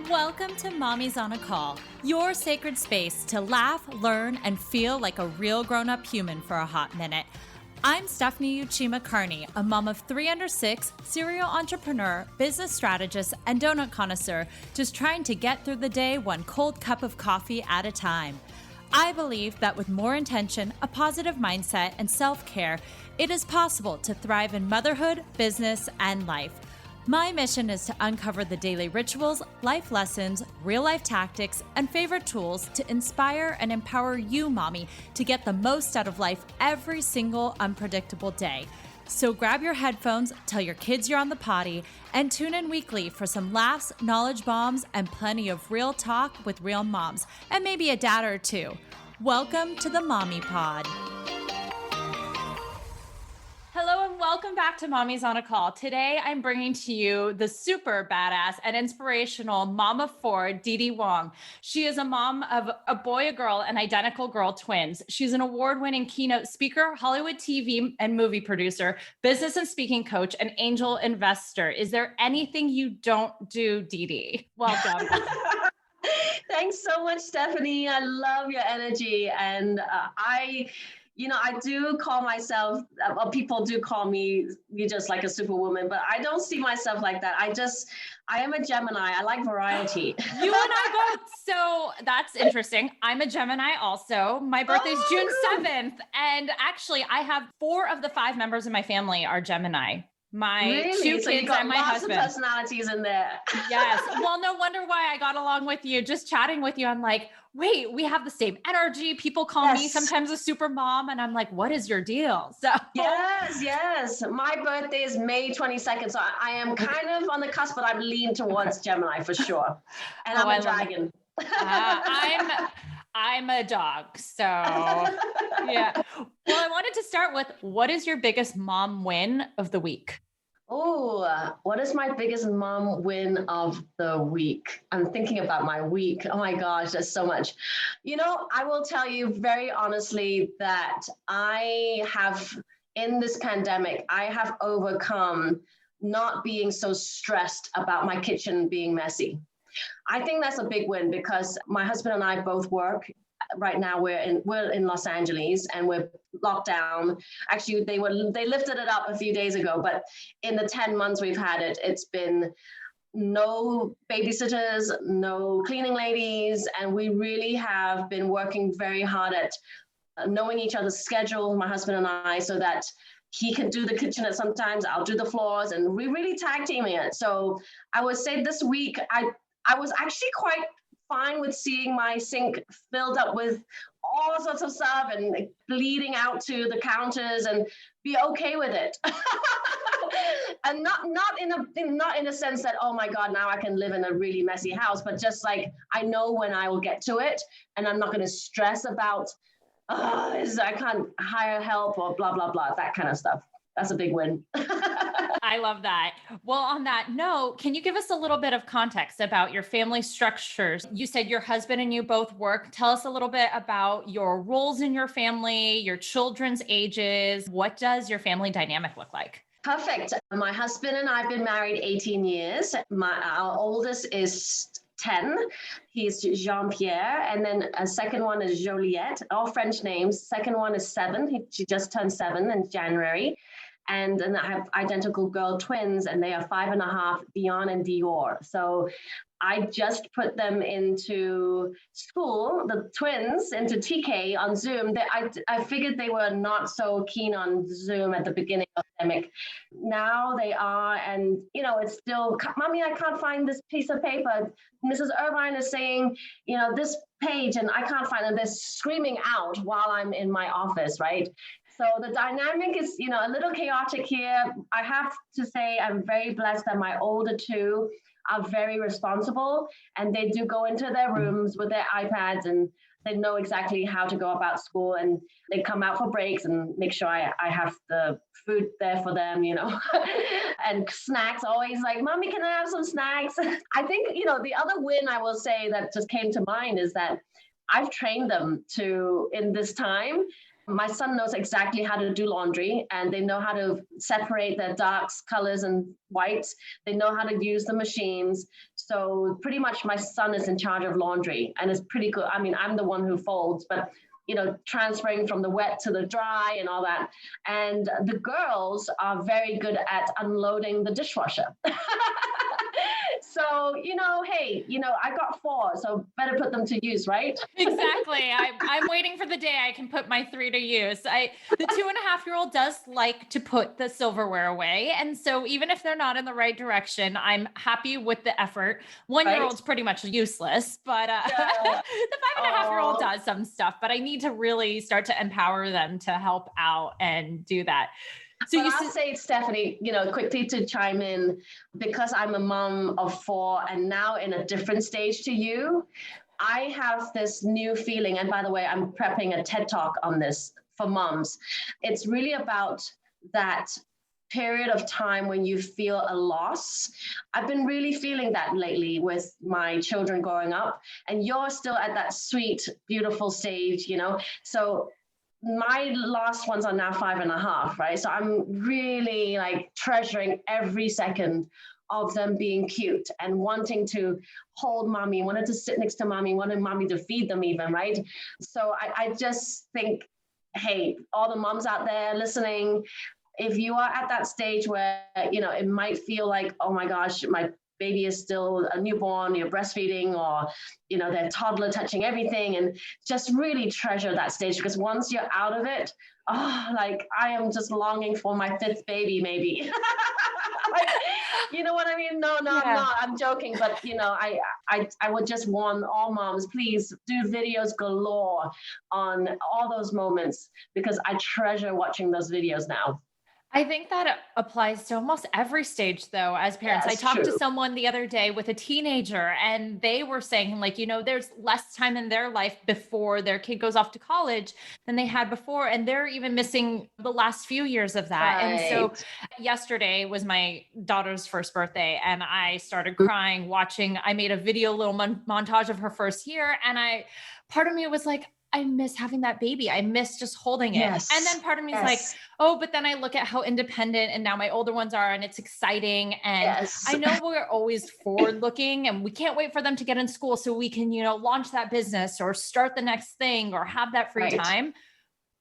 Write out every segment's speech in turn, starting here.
Welcome to Mommy's on a Call, your sacred space to laugh, learn, and feel like a real grown-up human for a hot minute. I'm Stephanie Uchima Carney, a mom of 3 under 6, serial entrepreneur, business strategist, and donut connoisseur, just trying to get through the day one cold cup of coffee at a time. I believe that with more intention, a positive mindset, and self-care, it is possible to thrive in motherhood, business, and life. My mission is to uncover the daily rituals, life lessons, real-life tactics, and favorite tools to inspire and empower you, mommy, to get the most out of life every single unpredictable day. So grab your headphones, tell your kids you're on the potty, and tune in weekly for some laughs, knowledge bombs, and plenty of real talk with real moms, and maybe a dad or two. Welcome to the Mommy Pod. Hello and welcome back to Mommy's on a Call. Today, I'm bringing to you the super badass and inspirational mom of 4, Didi Wong. She is a mom of a boy, a girl, and identical girl twins. She's an award-winning keynote speaker, Hollywood TV and movie producer, business and speaking coach, and angel investor. Is there anything you don't do, Didi? Welcome. Thanks so much, Stephanie. I love your energy. And I do call myself, people do call me, you're just like a superwoman, but I don't see myself like that. I am a Gemini. I like variety. You and I both. So that's interesting. I'm a Gemini also. My birthday's June 7th. And actually, I have 4 of the 5 members of my family are Gemini. My 2 so kids and my husband. Lots of personalities in there. Yes. Well, no wonder why I got along with you. Just chatting with you, I'm like, wait, we have the same energy. People call me sometimes a super mom, and I'm like, what is your deal? So yes. My birthday is May 22nd, so I am kind of on the cusp, but I'm leaning towards Gemini for sure. And I'm a dragon. I'm a dog. So yeah. Well, I wanted to start with, what is your biggest mom win of the week? Oh, what is my biggest mom win of the week? I'm thinking about my week. Oh my gosh, there's so much. I will tell you very honestly that in this pandemic, I have overcome not being so stressed about my kitchen being messy. I think that's a big win because my husband and I both work. Right now we're in Los Angeles and we're locked down. Actually, they lifted it up a few days ago, but in the 10 months we've had it, it's been no babysitters, no cleaning ladies, and we really have been working very hard at knowing each other's schedule, my husband and I, so that he can do the kitchen at sometimes, I'll do the floors, and we really tag teaming it. So I would say this week, I was actually quite fine with seeing my sink filled up with all sorts of stuff and bleeding out to the counters and be okay with it. And not in a sense that, oh my God, now I can live in a really messy house, but just like, I know when I will get to it and I'm not going to stress about, I can't hire help or blah, blah, blah, that kind of stuff. That's a big win. I love that. Well, on that note, can you give us a little bit of context about your family structures? You said your husband and you both work. Tell us a little bit about your roles in your family, your children's ages. What does your family dynamic look like? Perfect. My husband and I have been married 18 years. Our oldest is 10. He's Jean-Pierre. And then a second one is Joliette, all French names. Second one is 7. She just turned 7 in January. And I have identical girl twins, and they are 5.5, Dion and Dior. So I just put them into school, the twins, into TK on Zoom. I figured they were not so keen on Zoom at the beginning of the pandemic. Now they are, and it's still, Mommy, I can't find this piece of paper. Mrs. Irvine is saying, this page, and I can't find it. They're screaming out while I'm in my office, right? So the dynamic is, a little chaotic here. I have to say I'm very blessed that my older 2 are very responsible, and they do go into their rooms with their iPads, and they know exactly how to go about school, and they come out for breaks and make sure I have the food there for them, and snacks, always like, Mommy, can I have some snacks? I think, the other win I will say that just came to mind is that I've trained them to, in this time, My son knows exactly how to do laundry, and they know how to separate their darks, colors, and whites. They know how to use the machines. So pretty much my son is in charge of laundry, and it's pretty good. I mean, I'm the one who folds, but transferring from the wet to the dry and all that. And the girls are very good at unloading the dishwasher. So, hey, I got 4, so better put them to use, right? Exactly. I'm waiting for the day I can put my 3 to use. The 2.5-year-old does like to put the silverware away. And so even if they're not in the right direction, I'm happy with the effort. 1-year-old's pretty much useless, but the 5.5-year-old does some stuff, but I need to really start to empower them to help out and do that. So I'll say, Stephanie, quickly to chime in, because I'm a mom of 4 and now in a different stage to you, I have this new feeling. And by the way, I'm prepping a TED Talk on this for moms. It's really about that period of time when you feel a loss. I've been really feeling that lately with my children growing up, and you're still at that sweet, beautiful stage, So my last ones are now 5.5, right? So I'm really treasuring every second of them being cute and wanting to hold mommy, wanted to sit next to mommy, wanted mommy to feed them even, right? So I just think, hey, all the moms out there listening, if you are at that stage where, it might feel like, oh my gosh, my baby is still a newborn, you're breastfeeding, or, their toddler touching everything, and just really treasure that stage, because once you're out of it, I am just longing for my 5th baby, maybe. You know what I mean? No, yeah. I'm not. I'm joking. But, I would just want all moms, please do videos galore on all those moments, because I treasure watching those videos now. I think that applies to almost every stage, though, as parents. I talked to someone the other day with a teenager, and they were saying, there's less time in their life before their kid goes off to college than they had before. And they're even missing the last few years of that. Right. And so yesterday was my daughter's first birthday, and I started crying watching. I made a video, little montage of her first year. And part of me was like, I miss having that baby. I miss just holding it. Yes. And then part of me is like, oh, but then I look at how independent and now my older ones are, and it's exciting. And I know we're always forward looking, and we can't wait for them to get in school so we can, launch that business or start the next thing or have that free time.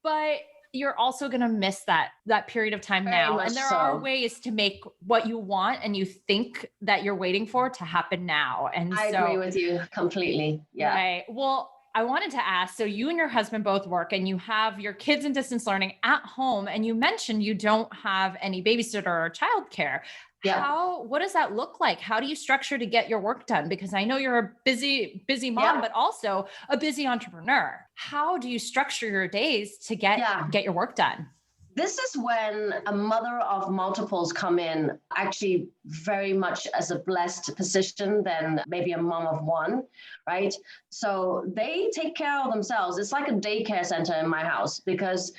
But you're also going to miss that period of time now. And there are ways to make what you want and you think that you're waiting for to happen now. And I agree with you completely. Yeah. Right. Well, I wanted to ask, so you and your husband both work, and you have your kids in distance learning at home, and you mentioned you don't have any babysitter or childcare. Yeah. What does that look like? How do you structure to get your work done? Because I know you're a busy mom, but also a busy entrepreneur. How do you structure your days to get your work done? This is when a mother of multiples come in, actually very much as a blessed position than maybe a mom of 1, right? So they take care of themselves. It's like a daycare center in my house, because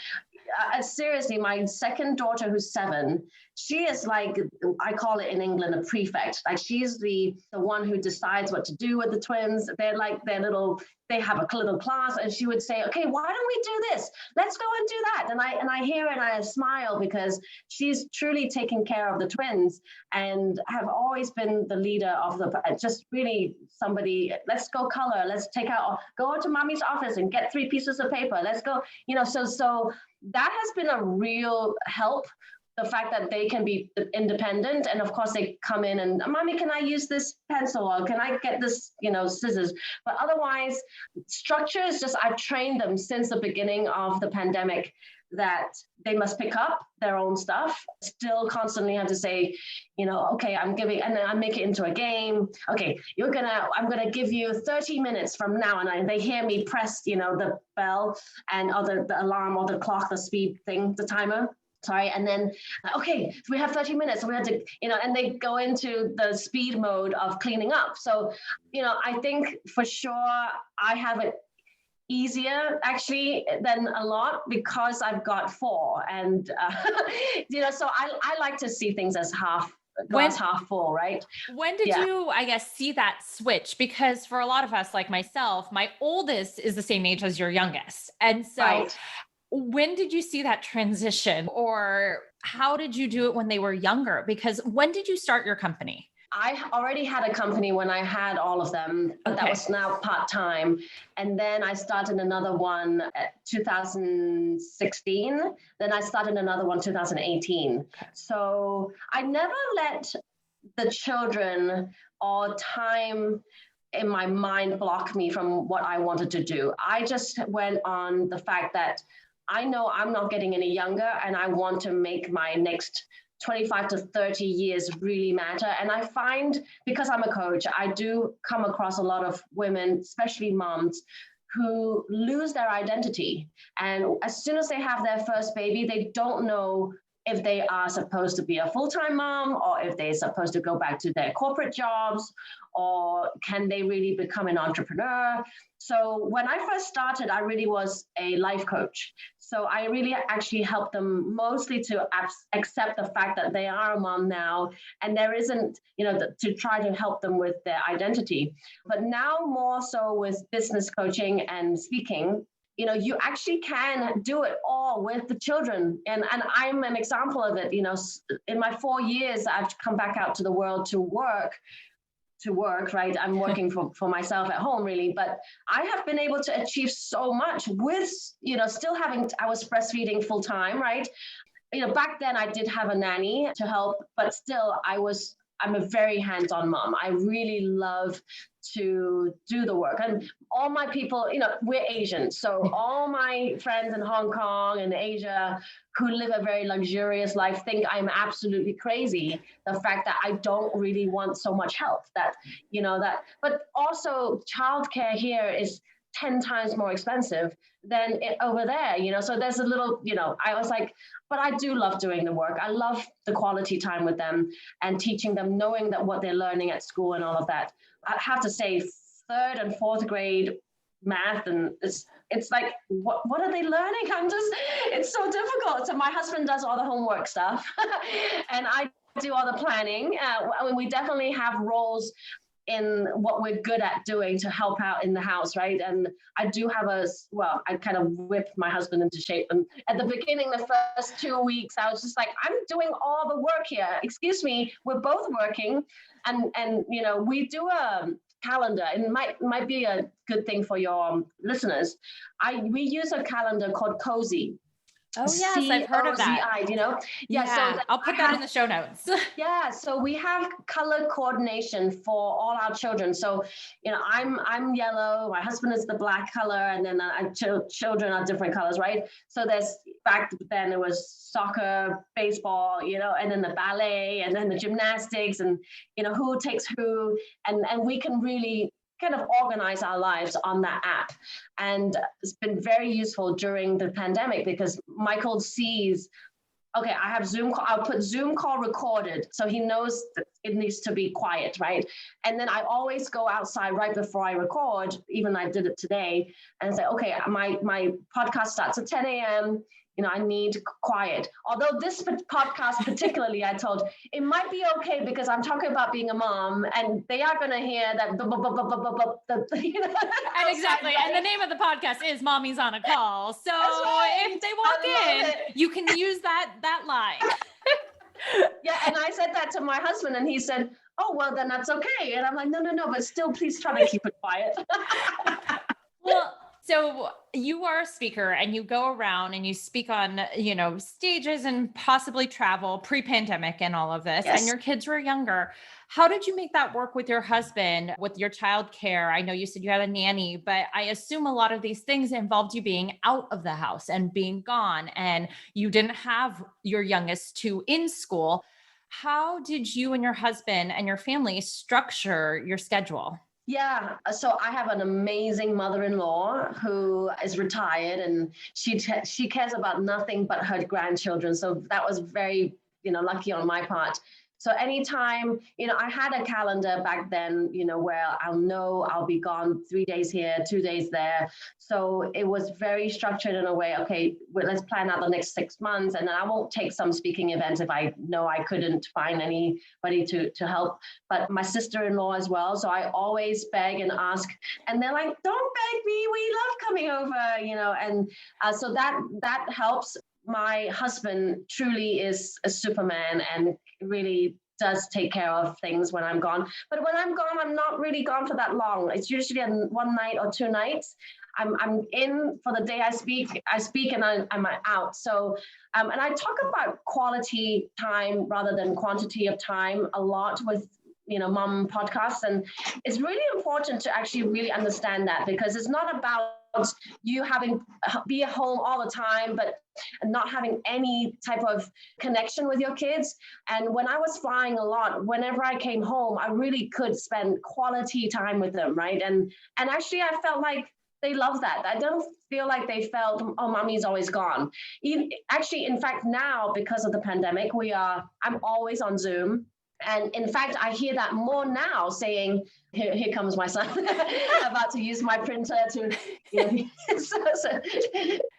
seriously, my second daughter, who's 7, she is like, I call it in England, a prefect. Like, she's the one who decides what to do with the twins. They're like they have a little class, and she would say, okay, why don't we do this? Let's go and do that. And I hear it and I smile, because she's truly taking care of the twins and have always been the leader of just really somebody, let's go color, let's go to mommy's office and get 3 pieces of paper. Let's go, so that has been a real help. The fact that they can be independent, and of course they come in and, mommy, can I use this pencil, or can I get this, scissors? But otherwise, structure is just, I've trained them since the beginning of the pandemic that they must pick up their own stuff. Still constantly have to say, okay, and then I make it into a game. Okay, I'm gonna give you 30 minutes from now, and they hear me press, the bell or the alarm or the clock, the speed thing, the timer. Sorry. And then, okay, we have 30 minutes. So we have to, and they go into the speed mode of cleaning up. So, I think for sure I have it easier actually than a lot, because I've got 4. And, so I like to see things as glass half full, right? When did you, I guess, see that switch? Because for a lot of us, like myself, my oldest is the same age as your youngest. And so when did you see that transition, or how did you do it when they were younger? Because when did you start your company? I already had a company when I had all of them, but that was now part-time. And then I started another one at 2016. Then I started another one 2018. So I never let the children or time in my mind block me from what I wanted to do. I just went on the fact that I know I'm not getting any younger, and I want to make my next 25 to 30 years really matter. And I find, because I'm a coach, I do come across a lot of women, especially moms, who lose their identity. And as soon as they have their first baby, they don't know if they are supposed to be a full-time mom, or if they're supposed to go back to their corporate jobs, or can they really become an entrepreneur? So when I first started, I really was a life coach. So I really actually helped them mostly to accept the fact that they are a mom now, and there isn't, to try to help them with their identity. But now more so with business coaching and speaking, you actually can do it all with the children. And I'm an example of it. In my 4 years, I've come back out to the world to work, right? I'm working for myself at home, really. But I have been able to achieve so much with, still I was breastfeeding full time, right? Back then I did have a nanny to help, but still I'm a very hands-on mom. I really love to do the work. And all my people, we're Asian. So all my friends in Hong Kong and Asia who live a very luxurious life think I'm absolutely crazy. The fact that I don't really want so much help, but also childcare here is 10 times more expensive than over there, so there's a little, I was like, but I do love doing the work. I love the quality time with them and teaching them, knowing that what they're learning at school and all of that. I have to say, 3rd and 4th grade math, and it's like, what are they learning? It's so difficult. So my husband does all the homework stuff and I do all the planning. We definitely have roles in what we're good at doing to help out in the house, right? And I do have I kind of whipped my husband into shape. And at the beginning, the first 2 weeks, I was just like, I'm doing all the work here. Excuse me, we're both working. And we do a calendar, and it might be a good thing for your listeners. We use a calendar called Cozi. Oh, yes, I've heard of that. C-O-Z-I, Yeah, so I'll put that in the show notes. Yeah, so we have color coordination for all our children. So, I'm yellow, my husband is the black color, and then our children are different colors, right? So back then it was soccer, baseball, and then the ballet, and then the gymnastics, and, who takes who, and we can really kind of organize our lives on that app. And it's been very useful during the pandemic because Michael sees, okay, I have Zoom call, I'll put Zoom call recorded. So he knows that it needs to be quiet, right? And then I always go outside right before I record, even I did it today, and say, okay, my podcast starts at 10 a.m., I need quiet. Although this podcast particularly, I told, it might be okay because I'm talking about being a mom and they are going to hear that. And exactly. And the name of the podcast is Mommy's on a Call. So if they walk in, you can use that line. Yeah. And I said that to my husband and he said, oh, well, then that's okay. And I'm like, no, but still, please try to keep it quiet. Well, so you are a speaker and you go around and you speak on, stages and possibly travel pre-pandemic and all of this. Yes. And your kids were younger. How did you make that work with your husband, with your childcare? I know you said you had a nanny, but I assume a lot of these things involved you being out of the house and being gone, and you didn't have your youngest two in school. How did you and your husband and your family structure your schedule? Yeah, so I have an amazing mother-in-law who is retired, and she cares about nothing but her grandchildren. So that was very, lucky on my part. So anytime, I had a calendar back then, where I'll know I'll be gone 3 days here, 2 days there. So it was very structured in a way, okay, well, let's plan out the next 6 months. And then I won't take some speaking events if I know I couldn't find anybody to help. But my sister-in-law as well. So I always beg and ask. And they're like, don't beg me, we love coming over, and so that helps. My husband truly is a Superman and really does take care of things when I'm gone. But when I'm gone, I'm not really gone for that long. It's usually one night or 2 nights. I'm in for the day I speak and I'm out. So, and I talk about quality time rather than quantity of time a lot with, mom podcasts. And it's really important to actually really understand that, because it's not about you be at home all the time, but not having any type of connection with your kids. And when I was flying a lot, whenever I came home, I really could spend quality time with them, right? And actually, I felt like they love that. I don't feel like they felt, oh, mommy's always gone. Actually, in fact, now, because of the pandemic, I'm always on Zoom. And in fact, I hear that more now, saying, here comes my son, about to use my printer to, so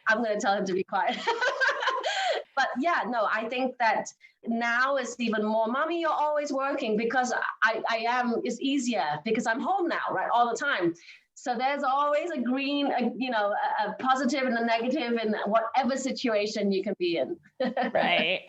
I'm going to tell him to be quiet. But yeah, no, I think that now is even more, mommy, you're always working, because it's easier because I'm home now, right, all the time. So there's always a positive and a negative in whatever situation you can be in. Right.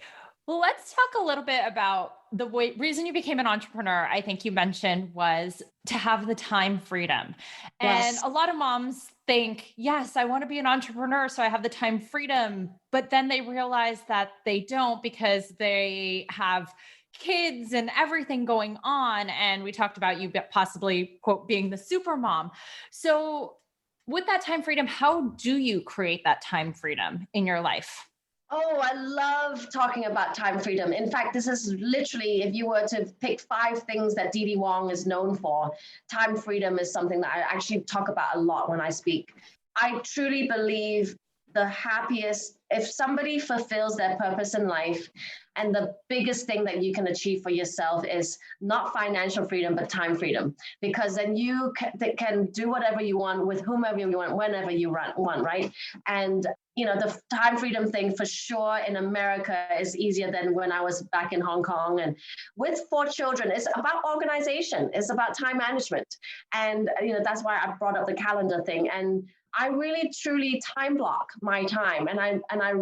Well, let's talk a little bit about the reason you became an entrepreneur. I think you mentioned was to have the time freedom. And Yes. A lot of moms think, yes, I want to be an entrepreneur, so I have the time freedom. But then they realize that they don't, because they have kids and everything going on. And we talked about you possibly, quote, being the super mom. So with that time freedom, how do you create that time freedom in your life? Oh, I love talking about time freedom. In fact, this is literally, if you were to pick 5 things that Didi Wong is known for, time freedom is something that I actually talk about a lot when I speak. I truly believe the happiest, if somebody fulfills their purpose in life, and the biggest thing that you can achieve for yourself is not financial freedom, but time freedom, because then you can do whatever you want with whomever you want, whenever you want, right? And the time freedom thing for sure in America is easier than when I was back in Hong Kong. And with 4 children, it's about organization. It's about time management. And, that's why I brought up the calendar thing. And I really, truly time block my time. And I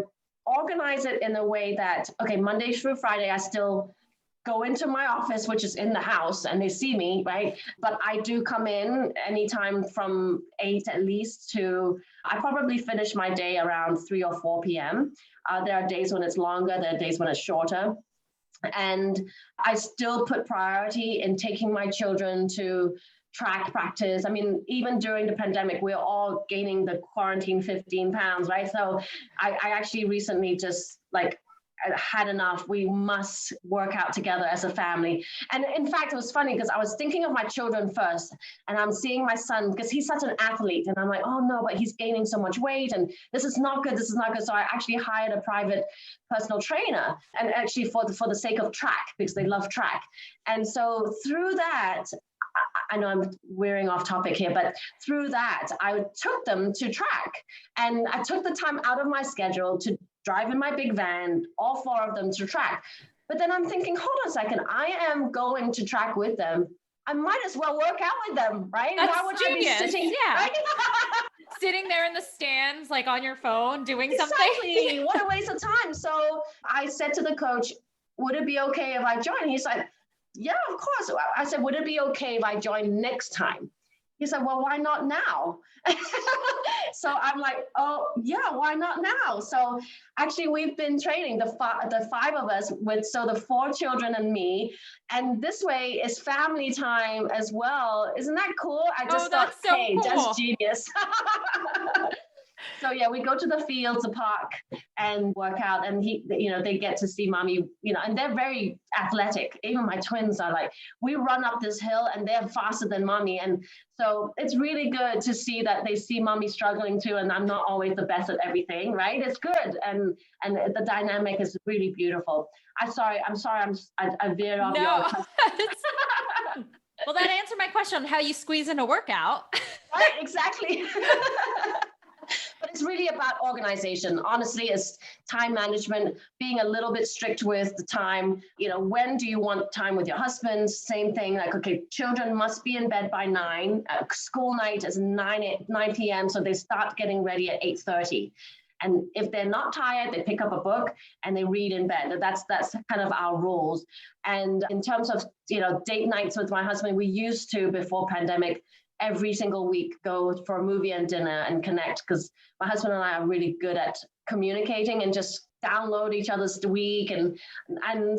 organize it in a way that, okay, Monday through Friday, I still go into my office, which is in the house, and they see me, right? But I do come in anytime from 8 at least to, I probably finish my day around 3 or 4 p.m. There are days when it's longer, there are days when it's shorter. And I still put priority in taking my children to track practice. I mean, even during the pandemic, we're all gaining the quarantine 15 pounds, right? So I actually recently just had enough. We must work out together as a family. And in fact, it was funny because I was thinking of my children first, and I'm seeing my son because he's such an athlete, and I'm like, oh no, but he's gaining so much weight, and this is not good. So I actually hired a private personal trainer, and actually for the sake of track, because they love track. And so through that, I know I'm veering off topic here, but through that, I took them to track, and I took the time out of my schedule to drive in my big van, all 4 of them to track. But then I'm thinking, hold on a second, I am going to track with them. I might as well work out with them, right? That's Why would genius. I be sitting? Yeah. Right? Sitting there in the stands, like on your phone, doing something. Exactly. What a waste of time. So I said to the coach, would it be okay if I join? He's like, yeah, of course. I said, would it be okay if I join next time? He said, well, why not now? So I'm like, oh, yeah, why not now? So actually, we've been training the 5 of us the 4 children and me. And this way is family time as well. Isn't that cool? I just thought, so hey, cool. that's genius. So yeah, we go to the fields, the park, and work out. And they get to see mommy, and they're very athletic. Even my twins are like, we run up this hill and they're faster than mommy. And so it's really good to see that they see mommy struggling too. And I'm not always the best at everything, right? It's good. And the dynamic is really beautiful. I'm sorry. I veered off. No. Well, that answered my question on how you squeeze in a workout. Right, exactly. But it's really about organization. Honestly, it's time management, being a little bit strict with the time. When do you want time with your husband? Same thing, like, okay, children must be in bed by 9. School night is 9 p.m., so they start getting ready at 8:30. And if they're not tired, they pick up a book and they read in bed. That's kind of our rules. And in terms of, date nights with my husband, we used to, before pandemic, every single week go for a movie and dinner and connect, because my husband and I are really good at communicating and just download each other's week. And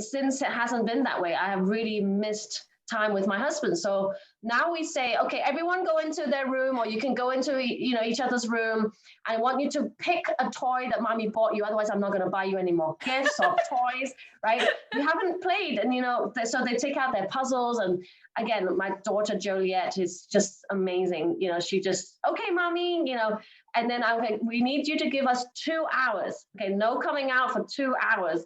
since it hasn't been that way, I have really missed time with my husband. So now we say, okay, everyone go into their room, or you can go into, each other's room. I want you to pick a toy that mommy bought you. Otherwise, I'm not going to buy you any more gifts or toys, right? You haven't played. And, so they take out their puzzles. And again, my daughter, Joliet, is just amazing. She just, okay, mommy, and then I'm like, we need you to give us 2 hours. Okay, no coming out for 2 hours.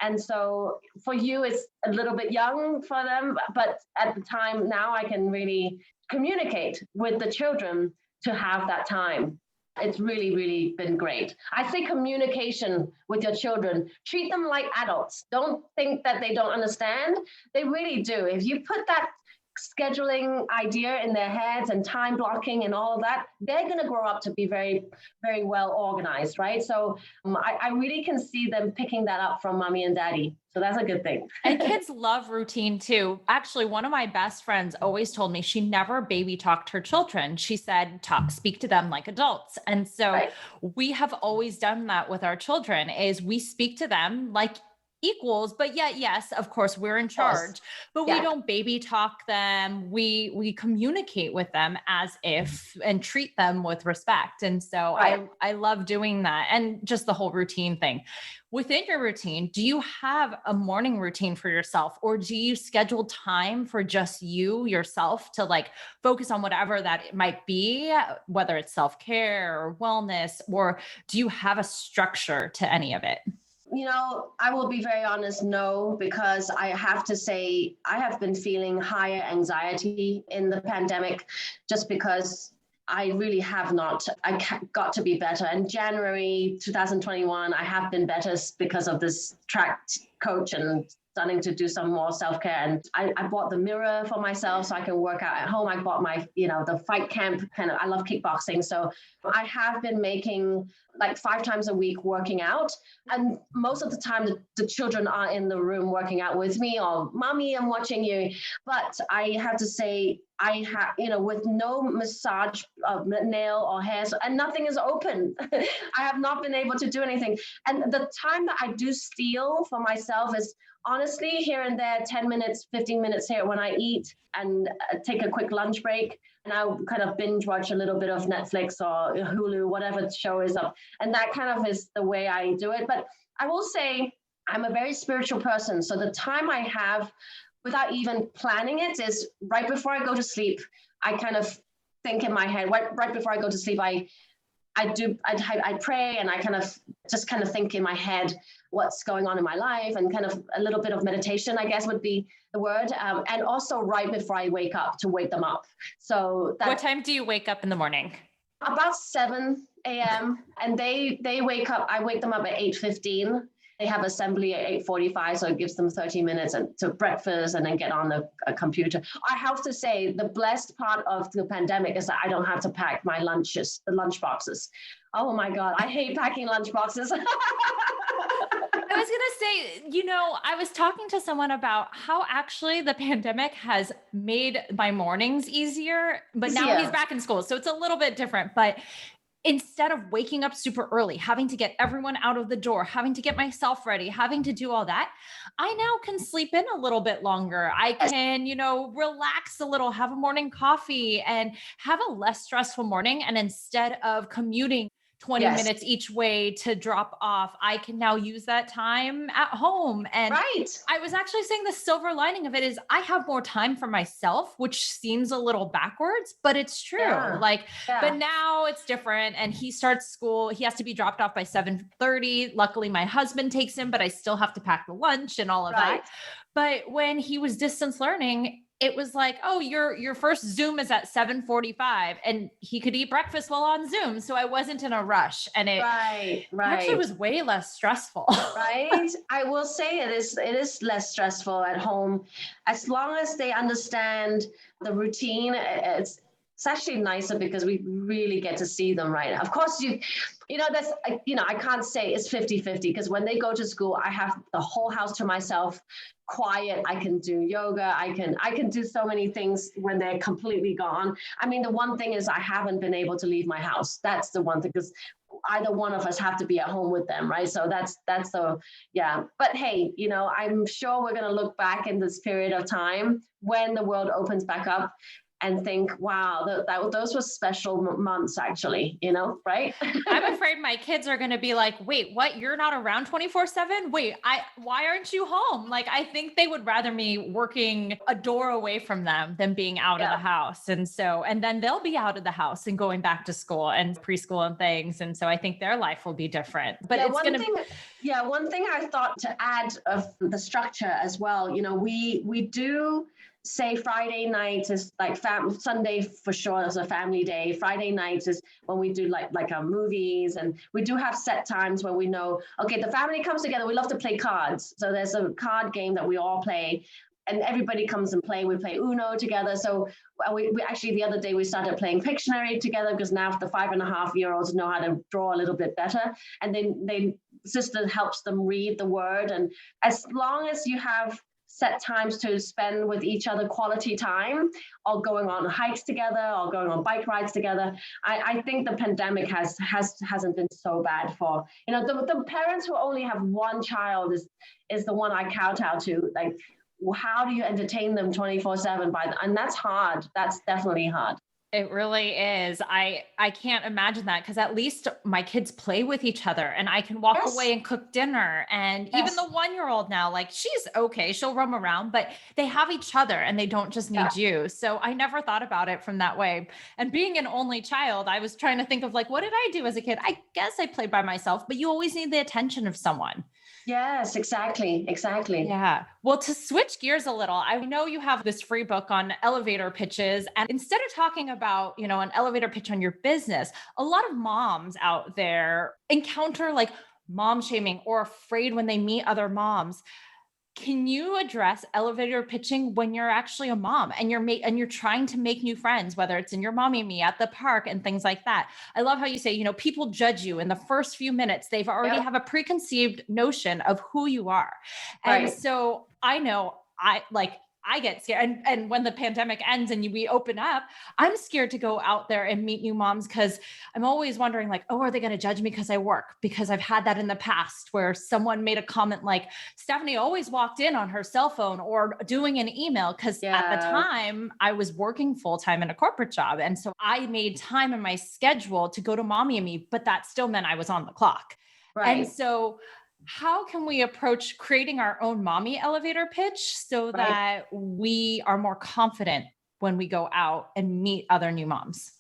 And so for you, it's a little bit young for them, but at the time now I can really communicate with the children to have that time. It's really, really been great. I say communication with your children, treat them like adults. Don't think that they don't understand. They really do. If you put that scheduling idea in their heads and time blocking and all of that, they're going to grow up to be very, very well organized, right? So I really can see them picking that up from mommy and daddy. So that's a good thing. And kids love routine too. Actually, one of my best friends always told me she never baby talked her children. She said, speak to them like adults. And so we have always done that with our children, is we speak to them like equals, but yet, yes, of course, we're in charge, but we don't baby talk them. We communicate with them as if, and treat them with respect. And so I love doing that. And just the whole routine thing. Within your routine, do you have a morning routine for yourself, or do you schedule time for just yourself to like focus on whatever that it might be, whether it's self-care or wellness, or do you have a structure to any of it? I will be very honest, no, because I have to say I have been feeling higher anxiety in the pandemic, just because I really have not. I got to be better. In January 2021, I have been better because of this track coach and starting to do some more self-care. And I bought the mirror for myself so I can work out at home. I bought my, the fight camp I love kickboxing. So I have been making like 5 times a week working out. And most of the time the children are in the room working out with me, or mommy, I'm watching you. But I have to say, I have, with no massage nail or hair, and nothing is open. I have not been able to do anything. And the time that I do steal for myself is honestly here and there, 10 minutes, 15 minutes here when I eat and take a quick lunch break. And I'll kind of binge watch a little bit of Netflix or Hulu, whatever show is up. And that kind of is the way I do it. But I will say I'm a very spiritual person. So the time I have without even planning it is right before I go to sleep. I kind of think in my head, right before I go to sleep, I pray, and I kind of think in my head what's going on in my life, and kind of a little bit of meditation, I guess would be the word. And also right before I wake up, to wake them up. So what time do you wake up in the morning? About 7 a.m. And they wake up, I wake them up at 8:15. They have assembly at 8:45, so it gives them 30 minutes to breakfast and then get on a computer. I have to say, the blessed part of the pandemic is that I don't have to pack my lunches, the lunch boxes. Oh my God, I hate packing lunch boxes. I was going to say, I was talking to someone about how actually the pandemic has made my mornings easier, but now he's back in school. So it's a little bit different, but instead of waking up super early, having to get everyone out of the door, having to get myself ready, having to do all that, I now can sleep in a little bit longer. I can, relax a little, have a morning coffee and have a less stressful morning. And instead of commuting 20 minutes each way to drop off, I can now use that time at home. And I was actually saying the silver lining of it is I have more time for myself, which seems a little backwards, but it's true. But now it's different. And he starts school. He has to be dropped off by 7:30. Luckily, my husband takes him, but I still have to pack the lunch and all of that. But when he was distance learning, it was like, oh, your first Zoom is at 7:45, and he could eat breakfast while on Zoom. So I wasn't in a rush, and it actually was way less stressful. I will say it is less stressful at home, as long as they understand the routine. it's actually nicer because we really get to see them, right? Of course, I can't say it's 50-50 because when they go to school, I have the whole house to myself, quiet. I can do yoga. I can do so many things when they're completely gone. I mean, the one thing is I haven't been able to leave my house. That's the one thing, because either one of us have to be at home with them, right? So that's yeah. But hey, I'm sure we're going to look back in this period of time when the world opens back up and think, wow, those were special months, actually, right? I'm afraid my kids are going to be like, wait, what? You're not around 24/7? Wait, why aren't you home? Like, I think they would rather me working a door away from them than being out of the house. And then they'll be out of the house and going back to school and preschool and things. And so I think their life will be different, but it's going to one thing I thought to add of the structure as well, we do say Friday night is like Sunday for sure is a family day. Friday night is when we do like our movies, and we do have set times where we know, okay, the family comes together. We love to play cards. So there's a card game that we all play, and everybody comes and play. We play Uno together. So we actually, the other day, we started playing Pictionary together because now the 5.5-year-olds know how to draw a little bit better. And then sister helps them read the word. And as long as you have set times to spend with each other, quality time, or going on hikes together, or going on bike rides together, I think the pandemic hasn't been so bad for, the parents who only have one child is the one I kowtow to. Like, how do you entertain them 24/7 and that's hard. That's definitely hard. It really is. I can't imagine that, because at least my kids play with each other and I can walk away and cook dinner. And even the 1-year-old now, like, she's okay. She'll roam around, but they have each other and they don't just need you. So I never thought about it from that way. And being an only child, I was trying to think of like, what did I do as a kid? I guess I played by myself, but you always need the attention of someone. Yes, exactly. Yeah. Well, to switch gears a little, I know you have this free book on elevator pitches. And instead of talking about, an elevator pitch on your business, a lot of moms out there encounter like mom shaming or afraid when they meet other moms. Can you address elevator pitching when you're actually a mom and you're trying to make new friends, whether it's in your mommy me at the park and things like that? I love how you say, people judge you in the first few minutes. They've already have a preconceived notion of who you are. And so I know I get scared. And when the pandemic ends and we open up, I'm scared to go out there and meet new moms, because I'm always wondering like, oh, are they going to judge me because I work? Because I've had that in the past where someone made a comment like, Stephanie always walked in on her cell phone or doing an email. Because at the time I was working full-time in a corporate job. And so I made time in my schedule to go to Mommy and Me, but that still meant I was on the clock. Right. And so how can we approach creating our own mommy elevator pitch so that we are more confident when we go out and meet other new moms?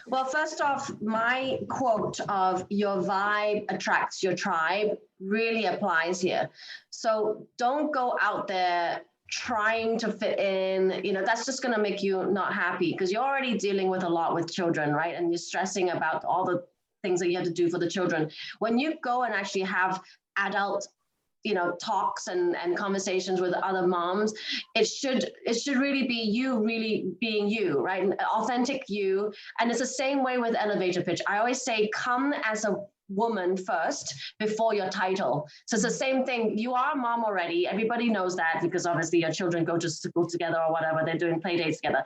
Well, first off, my quote of your vibe attracts your tribe really applies here. So don't go out there trying to fit in, that's just going to make you not happy, because you're already dealing with a lot with children, right? And you're stressing about all the things that you have to do for the children. When you go and actually have adult talks and conversations with other moms, it should really be you really being you, right? An authentic you. And it's the same way with elevator pitch. I always say, come as a woman first before your title. So it's the same thing. You are a mom already. Everybody knows that, because obviously your children go to school together or whatever, they're doing play dates together.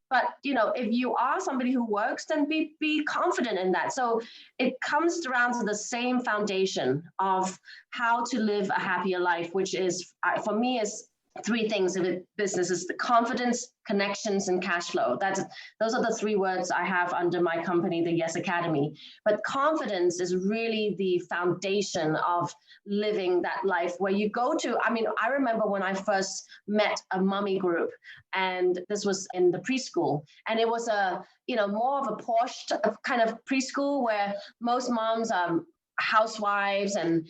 But, if you are somebody who works, then be confident in that. So it comes around to the same foundation of how to live a happier life, which is, for me, is three things of business: is the confidence, connections, and cash flow. Those are the three words I have under my company, the Yes Academy. But confidence is really the foundation of living that life where you go to. I remember when I first met a mommy group, and this was in the preschool, and it was more of a posh kind of preschool where most moms housewives, and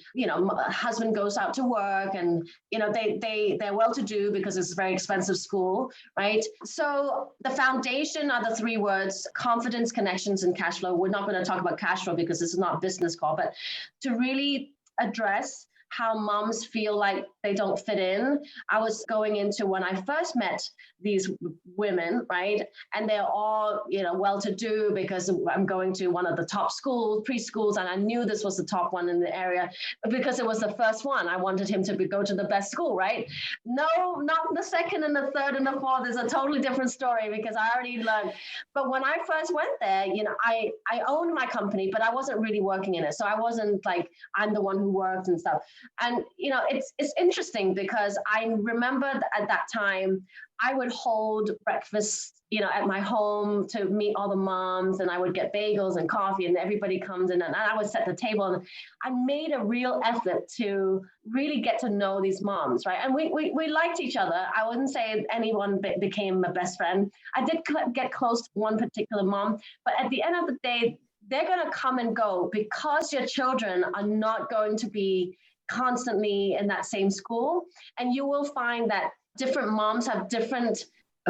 husband goes out to work, and they're well-to-do because it's a very expensive school, right? So the foundation are the three words: confidence, connections, and cash flow. We're not going to talk about cash flow because this is not a business call, but to really address how moms feel like they don't fit in. I was going into when I first met these women, right? And they're all, well-to-do because I'm going to one of the top schools, preschools, and I knew this was the top one in the area because it was the first one. I wanted him to go to the best school, right? No, not the second and the third and the fourth is a totally different story because I already learned. But when I first went there, I owned my company, but I wasn't really working in it. So I wasn't like, I'm the one who worked and stuff. And, it's interesting because I remember at that time, I would hold breakfast, at my home to meet all the moms, and I would get bagels and coffee, and everybody comes in, and I would set the table. And I made a real effort to really get to know these moms, right? And we liked each other. I wouldn't say anyone became a best friend. I did get close to one particular mom, but at the end of the day, they're going to come and go because your children are not going to be constantly in that same school. And you will find that different moms have different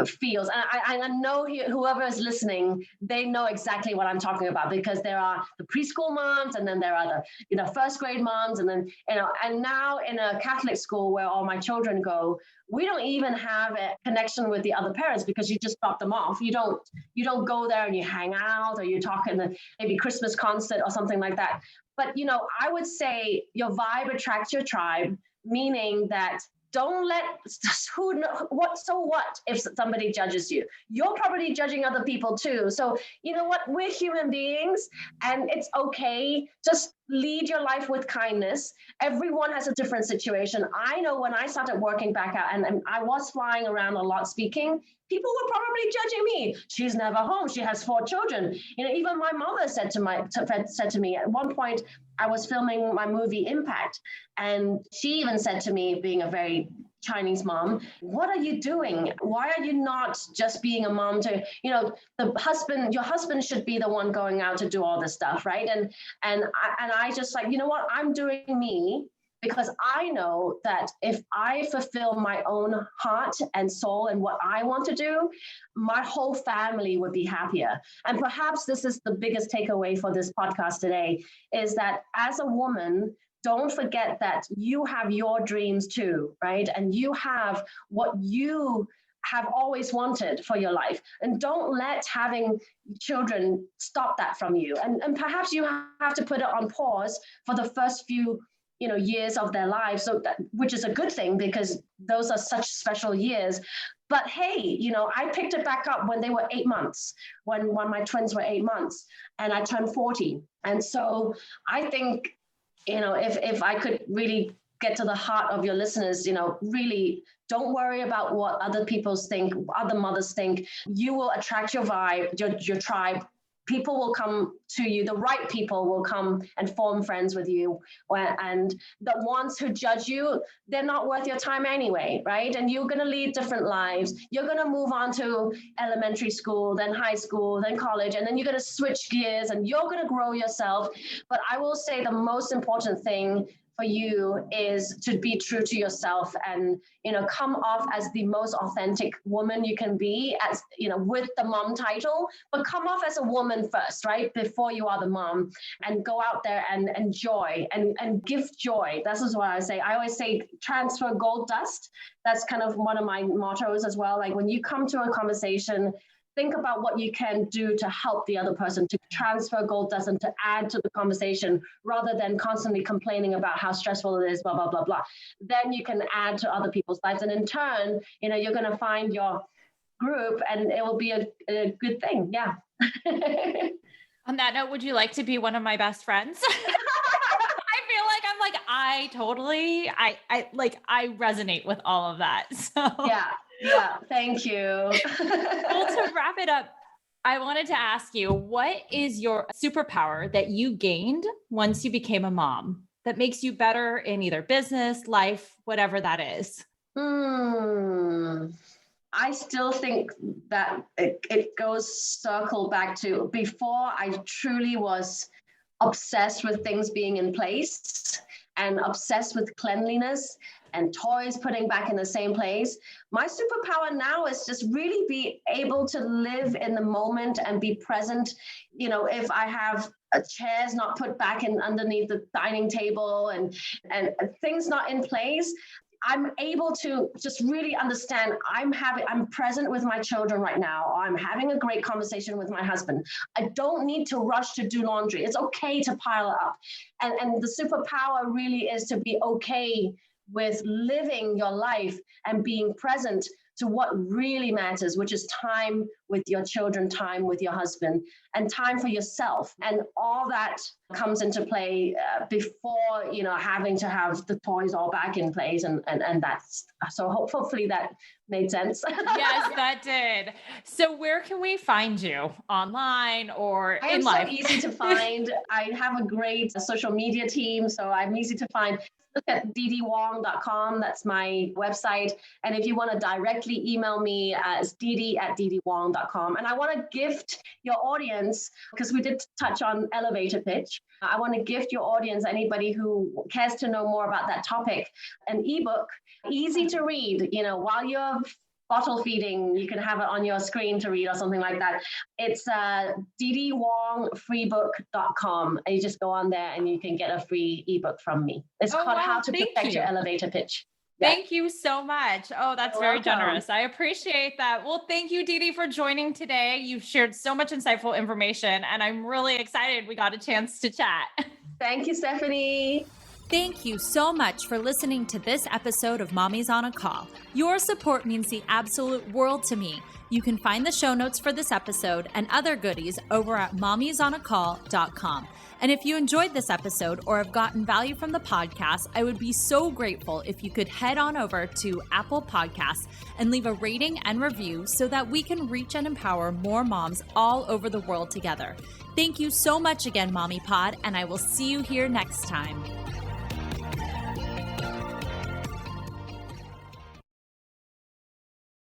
feels. And I know whoever is listening, they know exactly what I'm talking about because there are the preschool moms, and then there are the first grade moms, and then, and now in a Catholic school where all my children go, we don't even have a connection with the other parents because you just drop them off. You don't go there and you hang out or you talk in the maybe Christmas concert or something like that. But, I would say your vibe attracts your tribe, meaning that don't let what if somebody judges you? You're probably judging other people too. So you know what? We're human beings and it's okay. Just lead your life with kindness. Everyone has a different situation. I know when I started working back out and I was flying around a lot speaking, people were probably judging me. She's never home. She has 4 children. Even my mother said to me at one point, I was filming my movie Impact. And she even said to me, being a very Chinese mom, what are you doing? Why are you not just being a mom to, your husband should be the one going out to do all this stuff, right? And I just like, what, I'm doing me because I know that if I fulfill my own heart and soul and what I want to do, my whole family would be happier. And perhaps this is the biggest takeaway for this podcast today, is that as a woman, don't forget that you have your dreams too, right? And you have what you have always wanted for your life. And don't let having children stop that from you. And perhaps you have to put it on pause for the first few years of their lives, which is a good thing because those are such special years. But hey, I picked it back up when they were 8 months, when my twins were 8 months, and I turned 40. And so I think, if I could really get to the heart of your listeners, really don't worry about what other people think, other mothers think. You will attract your vibe, your tribe. People will come to you. The right people will come and form friends with you. And the ones who judge you, they're not worth your time anyway, right? And you're going to lead different lives. You're going to move on to elementary school, then high school, then college, and then you're going to switch gears and you're going to grow yourself. But I will say the most important thing for you is to be true to yourself and, come off as the most authentic woman you can be, as, with the mom title, but come off as a woman first, right? Before you are the mom, and go out there and enjoy and give joy. This is what I say. I always say transfer gold dust. That's kind of one of my mottos as well. Like when you come to a conversation, think about what you can do to help the other person, to transfer gold dust and to add to the conversation rather than constantly complaining about how stressful it is, blah, blah, blah, blah. Then you can add to other people's lives. And in turn, you're going to find your group and it will be a good thing. Yeah. On that note, would you like to be one of my best friends? I resonate with all of that. So yeah, thank you. Well, to wrap it up, I wanted to ask you, what is your superpower that you gained once you became a mom that makes you better in either business, life, whatever that is? I still think that it goes circle back to before I truly was obsessed with things being in place and obsessed with cleanliness and toys putting back in the same place. My superpower now is just really be able to live in the moment and be present. If I have chairs not put back in underneath the dining table and things not in place, I'm able to just really understand I'm present with my children right now. I'm having a great conversation with my husband. I don't need to rush to do laundry. It's okay to pile up. And the superpower really is to be okay with living your life and being present to what really matters, which is time with your children, time with your husband, and time for yourself. And all that comes into play before, having to have the toys all back in place. And that's, so hopefully that made sense. Yes, that did. So where can we find you? Online or in life? I am so easy to find. I have a great social media team, so I'm easy to find. Look at didiwong.com. That's my website. And if you want to directly email me, it's didi@didiwong.com. And I want to gift your audience, because we did touch on elevator pitch. I want to gift your audience, anybody who cares to know more about that topic, an ebook, easy to read, while you're bottle feeding, you can have it on your screen to read or something like that. It's didiwongfreebook.com. And you just go on there and you can get a free ebook from me. It's called How to Perfect Your Elevator Pitch. Yeah. Thank you so much. Oh, that's very generous. I appreciate that. Well, thank you, Didi, for joining today. You've shared so much insightful information, and I'm really excited we got a chance to chat. Thank you, Stephanie. Thank you so much for listening to this episode of Mommy's on a Call. Your support means the absolute world to me. You can find the show notes for this episode and other goodies over at mommysonacall.com. And if you enjoyed this episode or have gotten value from the podcast, I would be so grateful if you could head on over to Apple Podcasts and leave a rating and review so that we can reach and empower more moms all over the world together. Thank you so much again, Mommy Pod, and I will see you here next time.